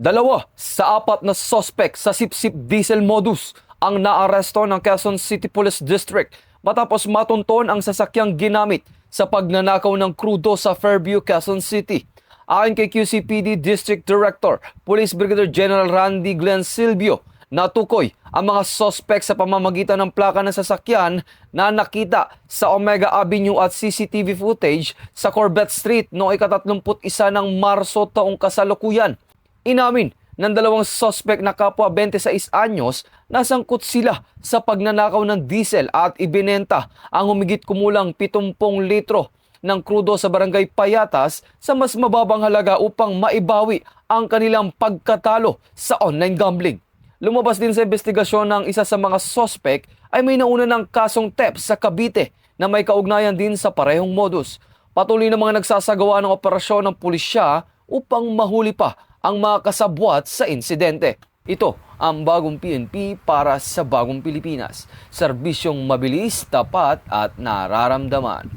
Dalawa sa apat na sospek sa sip-sip diesel modus ang naaresto ng Quezon City Police District matapos matunton ang sasakyang ginamit sa pagnanakaw ng krudo sa Fairview, Quezon City. Ayon kay QCPD District Director, Police Brigadier General Randy Glenn Silvio, natukoy ang mga sospek sa pamamagitan ng plaka ng sasakyan na nakita sa Omega Avenue at CCTV footage sa Corbett Street noong ika-31 ng Marso taong kasalukuyan. Inamin ng dalawang sospek na kapwa 26 anyos na sangkot sila sa pagnanakaw ng diesel at ibinenta ang humigit kumulang 70 litro ng krudo sa barangay Payatas sa mas mababang halaga upang maibawi ang kanilang pagkatalo sa online gambling. Lumabas din sa investigasyon ng isa sa mga sospek ay may nauna ng kasong theft sa Cavite na may kaugnayan din sa parehong modus. Patuloy na mga nagsasagawa ng operasyon ng pulisya upang mahuli pa ang mga kasabwat sa insidente. Ito ang bagong PNP para sa bagong Pilipinas. Serbisyong mabilis, tapat at nararamdaman.